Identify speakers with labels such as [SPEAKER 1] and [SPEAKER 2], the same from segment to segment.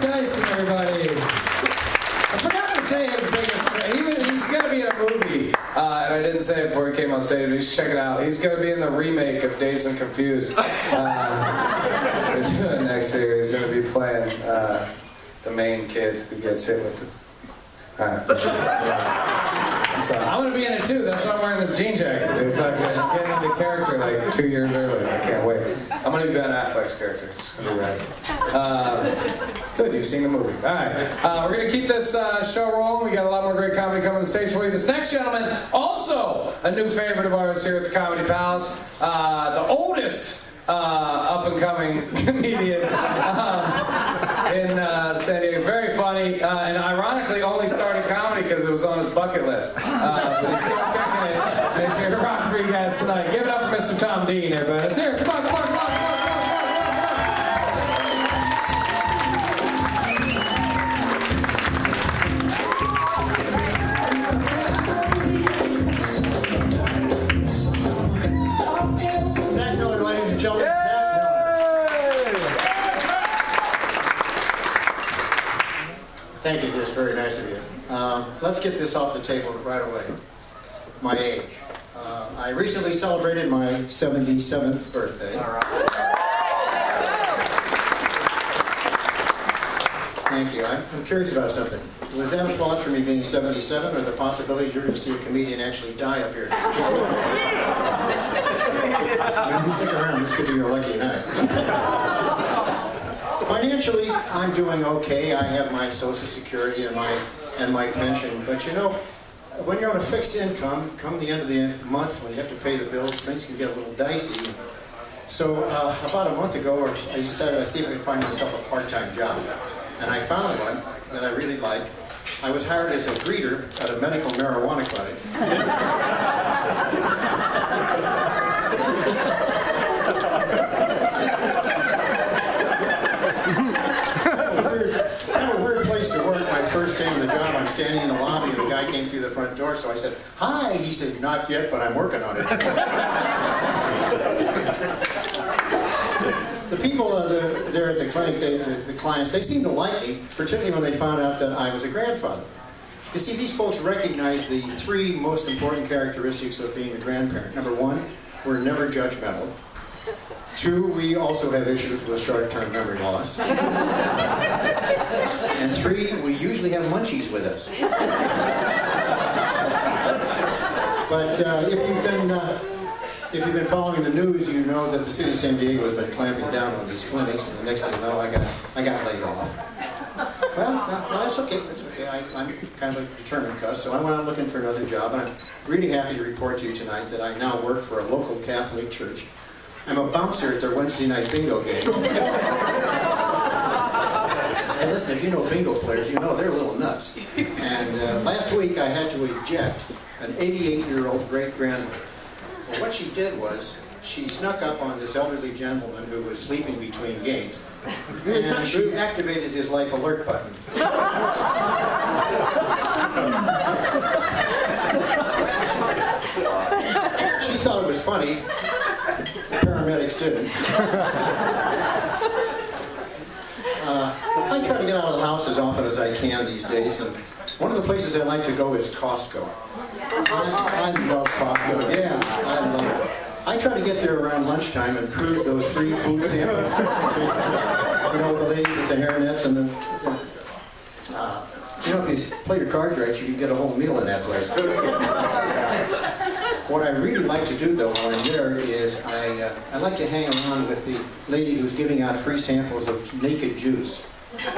[SPEAKER 1] Dyson, everybody. I forgot to say his biggest. He's going to be in a movie, and I didn't say it before he came on stage, but you should check it out. He's going to be in the remake of Dazed and Confused. They're doing next year. He's going to be playing the main kid who gets hit with the... Alright. So I'm going to be in it too. That's why I'm wearing this jean jacket. Dude. I'm getting into character like 2 years early. I can't wait. I'm going to be Ben Affleck's character. It's going to be rad. Good, you've seen the movie. Alright. We're going to keep this show rolling. We got a lot more great comedy coming to the stage for you. This next gentleman, also a new favorite of ours here at the Comedy Palace. The oldest up-and-coming comedian in San Diego. Very funny, and ironically only started comedy because it was on his bucket list. But he's still kicking it, and he's here to rock for you guys tonight. Give it up for Mr. Tom Dean, everybody. Let's hear it. Come on, come on, come on, come on, come on, come on.
[SPEAKER 2] Thank you, that's very nice of you. Let's get this off the table right away. My age. I recently celebrated my 77th birthday. All right. Thank you. I'm curious about something. Was that applause for me being 77 or the possibility you're going to see a comedian actually die up here? Well, stick around. This could be your lucky night. Financially, I'm doing okay. I have my Social Security and my pension. But you know, when you're on a fixed income, come the end of the month, when you have to pay the bills, things can get a little dicey. So about a month ago, I decided I'd see if I could find myself a part-time job. And I found one that I really liked. I was hired as a greeter at a medical marijuana clinic. Kind of a weird place to work. My first day on the job, I'm standing in the lobby and a guy came through the front door, so I said, "Hi." He said, "Not yet, but I'm working on it." The people there at the clinic, the clients, they seemed to like me, particularly when they found out that I was a grandfather. You see, these folks recognize the three most important characteristics of being a grandparent. Number one, we're never judgmental. Two, we also have issues with short-term memory loss. And three, we usually have munchies with us. But if you've been following the news, you know that the city of San Diego has been clamping down on these clinics, and the next thing you know, I got laid off. Well, no, that's okay. That's okay. I'm kind of a determined cuss, so I went out looking for another job, and I'm really happy to report to you tonight that I now work for a local Catholic church. I'm a bouncer at their Wednesday night bingo games. And listen, if you know bingo players, you know they're a little nuts. And last week I had to eject an 88-year-old great-grandmother. Well, what she did was, she snuck up on this elderly gentleman who was sleeping between games, and she activated his life alert button. She thought it was funny. The paramedics didn't. I try to get out of the house as often as I can these days, and one of the places I like to go is Costco. I love Costco. Yeah, I love it. I try to get there around lunchtime and cruise those free food samples. You know, the ladies with the hairnets and the... you know, if you play your cards right, you can get a whole meal in that place. What I really like to do, though, while I'm there is I like to hang around with the lady who's giving out free samples of naked juice. You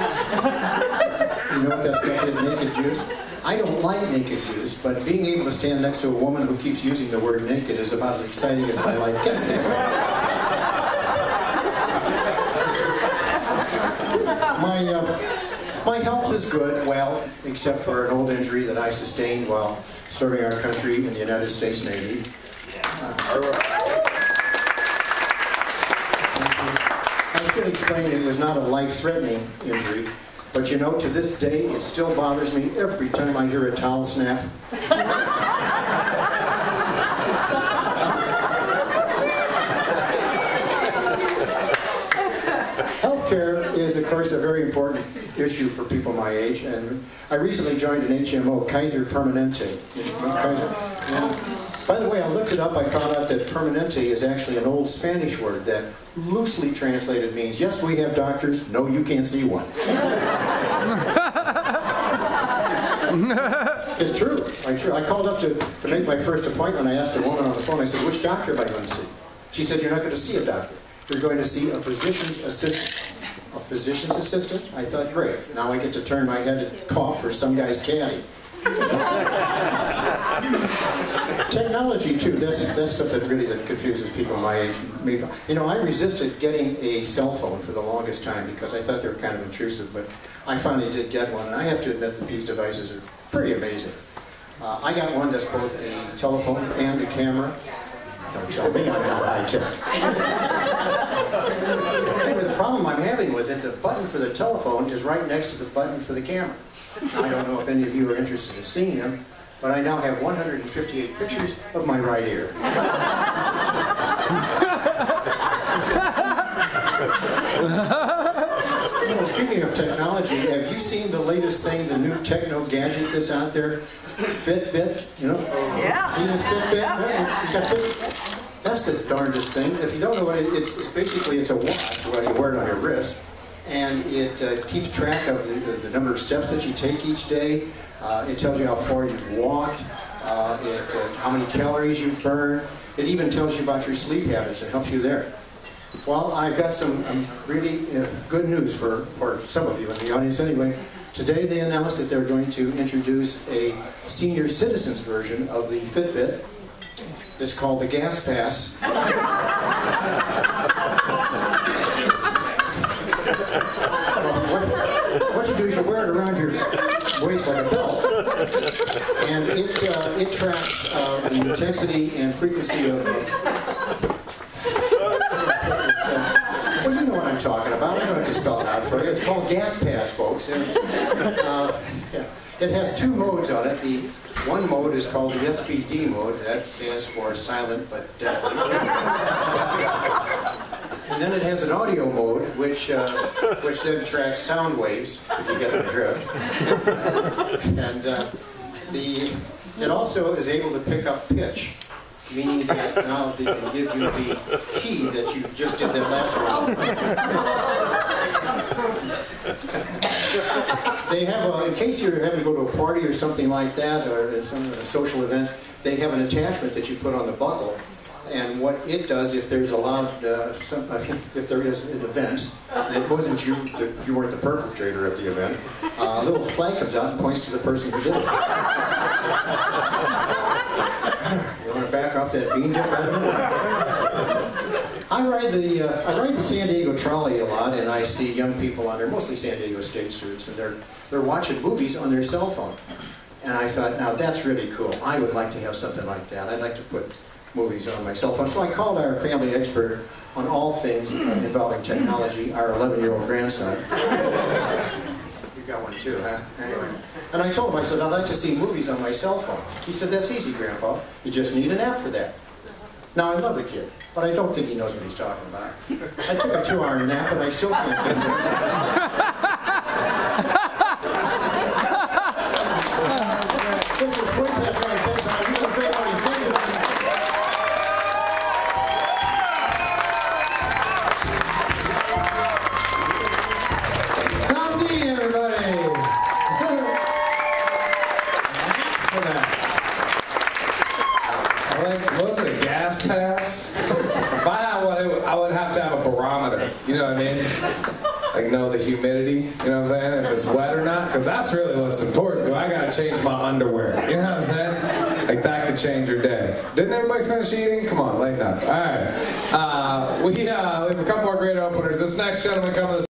[SPEAKER 2] know what that stuff is, naked juice? I don't like naked juice, but being able to stand next to a woman who keeps using the word naked is about as exciting as my life gets these days. My health is good, well, except for an old injury that I sustained while serving our country in the United States Navy. I should explain it was not a life-threatening injury, but you know, to this day, it still bothers me every time I hear a towel snap. Healthcare is, of course, a very very important issue for people my age. And I recently joined an HMO, Kaiser Permanente. Kaiser. And by the way, I looked it up. I found out that permanente is actually an old Spanish word that loosely translated means, yes, we have doctors. No, you can't see one. It's true. I called up to make my first appointment. I asked the woman on the phone, I said, which doctor am I going to see? She said, you're not going to see a doctor. You're going to see a physician's assistant. A physician's assistant? I thought, great. Now I get to turn my head and cough for some guy's caddy. Technology, too. That's something really that confuses people my age. You know, I resisted getting a cell phone for the longest time because I thought they were kind of intrusive, but I finally did get one, and I have to admit that these devices are pretty amazing. I got one that's both a telephone and a camera. Don't tell me I'm not high-tech. Anyway, the problem I'm having with it, the button for the telephone is right next to the button for the camera. Now, I don't know if any of you are interested in seeing them, but I now have 158 pictures of my right ear. Well, speaking of technology, have you seen the latest thing, the new techno gadget that's out there? Fitbit, you know?
[SPEAKER 3] Yeah.
[SPEAKER 2] Seen this Fitbit? Yeah. You got Fitbit? That's the darndest thing. If you don't know what it's basically it's a watch where you wear it on your wrist, and it keeps track of the number of steps that you take each day. It tells you how far you've walked, how many calories you've burned. It even tells you about your sleep habits. It helps you there. Well, I've got some really good news for some of you in the audience anyway. Today they announced that they're going to introduce a senior citizens version of the Fitbit. It's called the Gas Pass. What you do is you wear it around your waist like a belt, and it tracks the intensity and frequency of well, you know what I'm talking about. I don't have to spell it out for you. It's called Gas Pass, folks. And yeah. It has two modes on it. The one mode is called the SPD mode. That stands for silent but deadly. And then it has an audio mode, which then tracks sound waves, if you get my drift. And it also is able to pick up pitch, meaning that now they can give you the key that you just did that last one. They have, in case you're having to go to a party or something like that, or a social event, they have an attachment that you put on the buckle. And what it does, if there's if there is an event, and it wasn't you weren't the perpetrator of the event, a little flag comes out and points to the person who did it. You want to back off that bean dip out of it? I ride the San Diego trolley a lot, and I see young people on there, mostly San Diego State students, and they're watching movies on their cell phone. And I thought, now that's really cool. I would like to have something like that. I'd like to put movies on my cell phone. So I called our family expert on all things involving technology, our 11-year-old grandson. You got one too, huh? Anyway. And I told him, I said, I'd like to see movies on my cell phone. He said, that's easy, Grandpa. You just need an app for that. Now, I love the kid, but I don't think he knows what he's talking about. I took a 2-hour nap, and I still can't see him. This is way past my bedtime. You don't know what he's thinking about.
[SPEAKER 1] Was it a gas pass? If I had one, I would have to have a barometer. You know what I mean? Like know the humidity. You know what I'm saying? If it's wet or not, because that's really what's important. I gotta change my underwear. You know what I'm saying? Like that could change your day. Didn't everybody finish eating? Come on, late night. All right. We have a couple more great openers. This next gentleman coming.